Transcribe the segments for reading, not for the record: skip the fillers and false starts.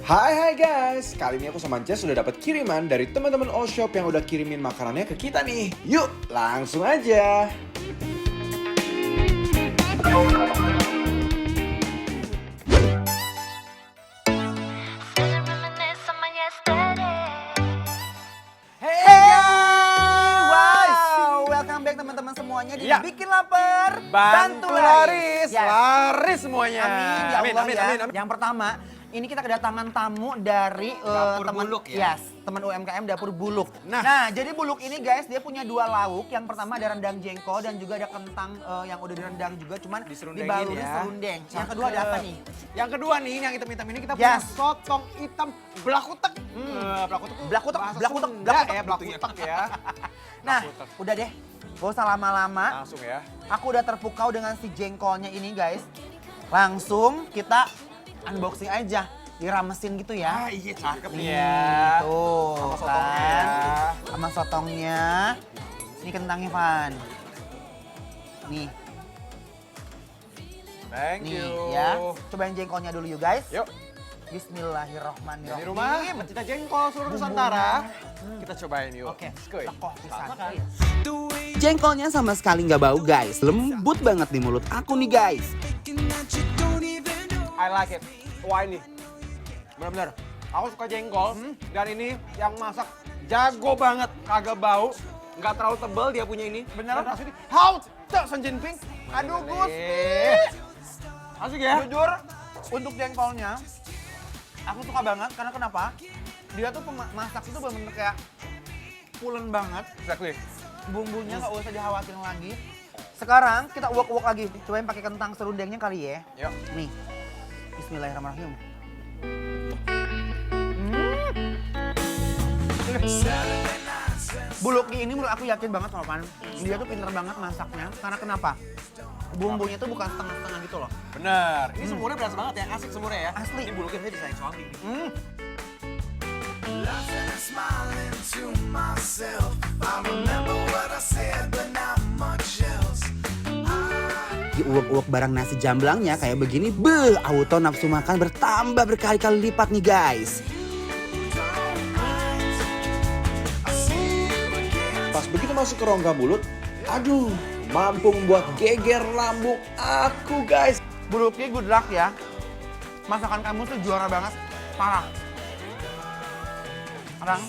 Hai guys, kali ini aku sama Jess sudah dapat kiriman dari teman-teman All Shop yang udah kirimin makanannya ke kita nih. Yuk, langsung aja. Welcome back teman-teman semuanya di Bikin Lapar, Bantu laris, Yes. laris semuanya. Amin, ya Allah amin, ya. amin, amin. Yang pertama, ini kita kedatangan tamu dari teman Buluk ya? Yes, teman UMKM Dapur Buluk. Nah. Jadi Buluk ini guys, dia punya dua lauk. Yang pertama ada rendang jengkol dan juga ada kentang yang udah direndang juga, cuman dibaluri ya. serundeng. Yang kedua ada apa nih? Yang kedua nih, yang hitam-hitam ini kita Yes. punya sotong hitam belakutek. Blakutek, bahasa blakutek, Sunda blakutek. ya, belakutek ya. Nah, Blakutek. udah deh. Gak usah lama-lama. Langsung ya. Aku udah terpukau dengan si jengkolnya ini guys. Langsung kita unboxing aja. Diramesin gitu ya. Iya cakep nih ya. Tuh, Sama sotongnya kan. ya. Sama sotongnya. Ini kentangnya, Van. Nih, Thank nih you. ya. Cobain jengkolnya dulu yuk guys. Yuk. Bismillahirrohmanirrohim. Di rumah pecinta jengkol seluruh Nusantara. Kita cobain yuk. Oke, Skuy. lekoh pisan. Jengkolnya sama sekali nggak bau guys, lembut banget di mulut aku nih guys. I like it. Wah ini, bener-bener. Aku suka jengkol dan ini yang masak jago banget, kagak bau, nggak terlalu tebel dia punya ini. Bener? Dan asli, how Xi Jinping. Aduh, Gusti. Asik ya? Jujur, untuk jengkolnya, aku suka banget karena kenapa? Dia tuh masak itu bener-bener kayak pulen banget. Exactly. Bumbunya nggak usah dikhawatirin lagi. Sekarang kita uak-uak lagi. Cobain pakai kentang serundengnya kali ya. Yuk. Nih. Bismillahirrahmanirrahim. Buluknya ini menurut aku yakin banget sama Pan. Dia tuh pinter banget masaknya. Karena kenapa? Bumbunya tuh bukan setengah-setengah gitu loh. Bener. Ini semurnya berasa banget ya, asik semurnya ya. Asli. Ini buluknya saya disayang suami. Diuak-uak barang nasi jamblangnya kayak begini, auto nafsu makan bertambah berkali-kali lipat nih guys. Pas begitu masuk ke rongga mulut, aduh, mampu membuat geger lambung aku guys. Buluknya good luck ya. Masakan kamu tuh juara banget. Parah. Sekarang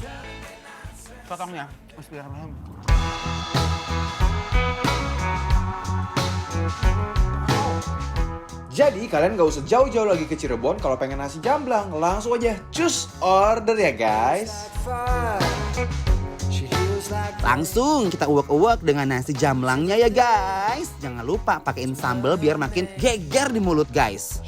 sotongnya. Bismillahirrahmanirrahim. Jadi kalian gak usah jauh-jauh lagi ke Cirebon kalau pengen nasi jamblang. Langsung aja cus order ya guys. Langsung kita uak-uak dengan nasi jamblangnya ya guys. Jangan lupa pakein sambal biar makin geger di mulut guys.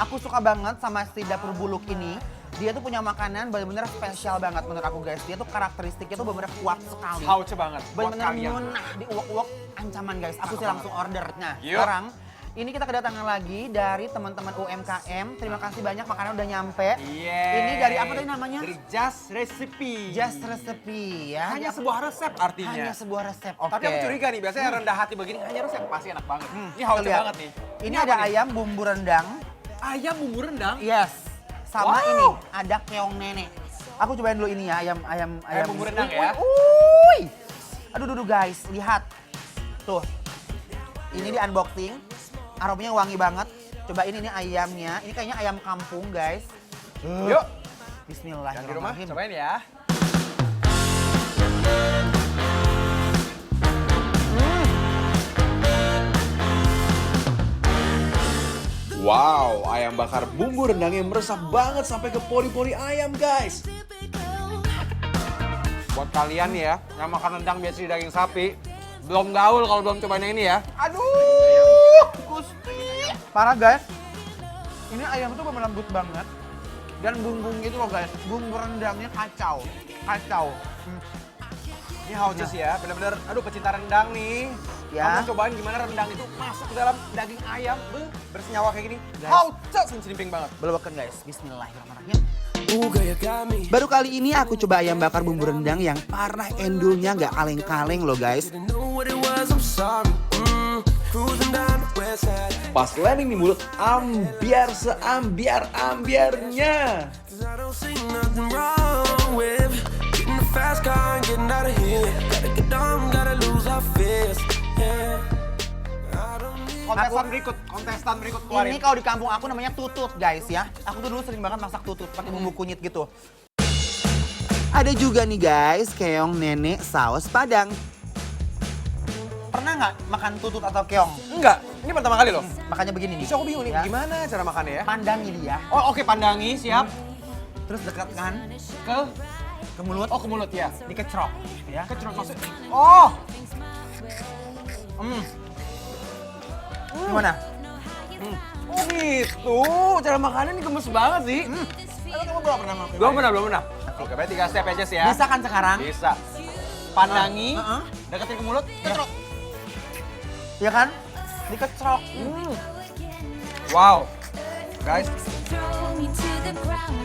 Aku suka banget sama si Dapur Buluk ini. Dia tuh punya makanan bener-bener spesial banget menurut aku guys. Dia tuh karakteristiknya tuh bener-bener kuat sekali. Hauce banget buat Bener-bener kalian. ngunah di uak-uak ancaman guys. Aku sih langsung order. Nah Yuk. sekarang ini kita kedatangan lagi dari teman-teman UMKM. Terima kasih banyak makanan udah nyampe. Ini dari apa tadi namanya? Dari Just Recipe. Just Recipe ya. Hanya sebuah resep artinya. Hanya sebuah resep. Tapi aku curiga nih, biasanya rendah hati begini hanya resep pasti enak banget. Ini hauce Lihat. banget nih. Ini apa ada nih? ayam bumbu rendang. Ayam bumbu rendang. Yes. Sama Wow. ini ada keong nenek. Aku cobain dulu ini ya, ayam bumbu rendang ya. Uy. Aduh guys, lihat. Tuh. Ini di unboxing. Aromanya wangi banget. Cobain ini ayamnya. Ini kayaknya ayam kampung, guys. Yuk, yang di rumah Bismillahirrahmanirrahim. cobain ya. Wow, ayam bakar bumbu rendangnya meresap banget sampai ke pori-pori ayam guys. Buat kalian ya, yang makan rendang biasa di daging sapi, belum gaul kalau belum cobain yang ini ya. Aduh, Gusti. Parah guys. Ini ayam tuh bener lembut banget. Dan bumbunya itu loh guys, bumbu rendangnya kacau. Kacau. Ini hauce sih ya, bener-bener, aduh pecinta rendang nih. Ya. Kamu cobain gimana rendang itu masuk ke dalam daging ayam, bersenyawa kayak gini. Guys. Hauce, Xi banget. Belwakan guys, bismillahirrahmanirrahim. Baru kali ini aku coba ayam bakar bumbu rendang yang parah endulnya nggak kaleng-kaleng loh guys. Pas landing di mulut, ambiar seambiar-ambiarnya. Kontestan berikut keluarin. Ini kalau di kampung aku namanya tutut guys ya. Aku tuh dulu sering banget masak tutut pakai bumbu kunyit gitu. Ada juga nih guys, keong nenek saus Padang. Pernah nggak makan tutut atau keong? Enggak, ini pertama kali loh. Makanya begini nih. Bisa aku bingung nih, Ya. gimana cara makannya ya? Pandangi dia, Oh oke, pandangi, siap. terus dekatkan Ke mulut, ke mulut ya. dikecrok ya. Kecurut maksudnya. Oh, Gimana? oh gitu. Cara makannya ini gemes banget sih. Kalau kamu belum pernah makan? Belum pernah. Oke, berarti 3 step aja sih ya. Bisa kan sekarang? Bisa. Pandangi, Heeh. deketin ke mulut, kecurut. Iya kan? Dikecrok. Wow. Guys,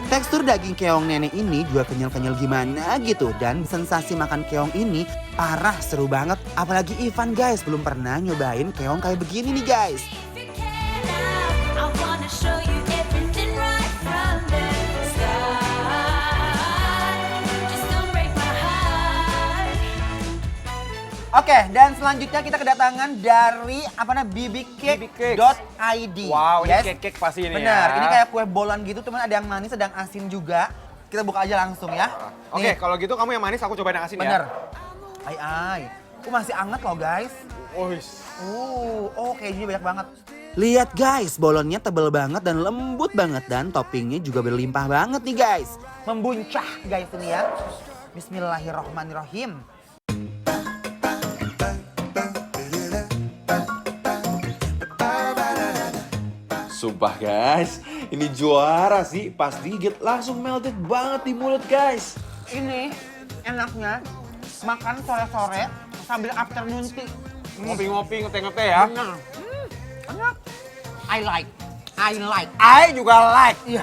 Tekstur daging keong nenek ini juga kenyal-kenyal gimana gitu. Dan sensasi makan keong ini parah seru banget. Apalagi Ivan guys, belum pernah nyobain keong kayak begini nih guys. Oke, dan selanjutnya kita kedatangan dari apa namanya bbcake.id. wow, ini Yes. cake pasti ini Benar, ya. ini kayak kue bolan gitu, teman ada yang manis, ada yang asin juga. Kita buka aja langsung ya. Oke, Nih, kalau gitu kamu yang manis, aku cobain yang asin bener. ya. Ay. Masih anget loh guys. Wis. Kejunya banyak banget. Lihat guys, bolonnya tebel banget dan lembut banget. Dan toppingnya juga berlimpah banget nih guys. Membuncah guys ini ya. Bismillahirrohmanirrohim. Sumpah guys, ini juara sih. Pas digigit langsung melted banget di mulut guys. Ini enaknya makan sore-sore sambil afternoon tea. Ngopi-ngopi, ngete-ngete ya. Bener. Enak. I like. I juga like. Iya.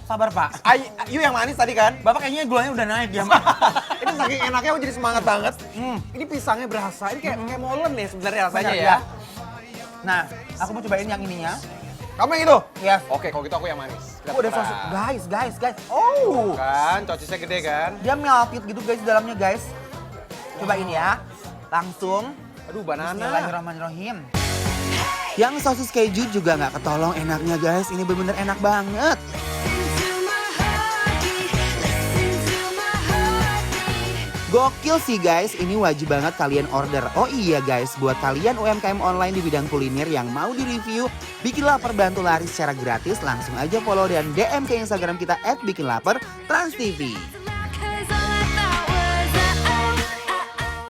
Sabar Pak. You yang manis tadi kan? Bapak kayaknya gulanya udah naik ya. Ini saking enaknya aku jadi semangat banget. Ini pisangnya berasa, ini kayak molen nih sebenarnya rasanya Bener, ya. ya. Nah, aku mau cobain yang ininya. Kamu yang itu? Yes. Oke, kalau gitu aku yang manis. Oh, udah saus. Guys. Oh. Kan, cocisnya gede kan? Dia melted gitu guys di dalamnya guys. Cobain ya. Langsung. Aduh, banana. Bismillahirrahmanirrahim. Yang sosis keju juga nggak ketolong enaknya guys. Ini bener-bener enak banget. Gokil sih guys, ini wajib banget kalian order. Oh iya guys, buat kalian UMKM online di bidang kuliner yang mau di-review, Bikin Lapar bantu laris secara gratis, langsung aja follow dan DM ke Instagram kita @bikinlaper_transtv.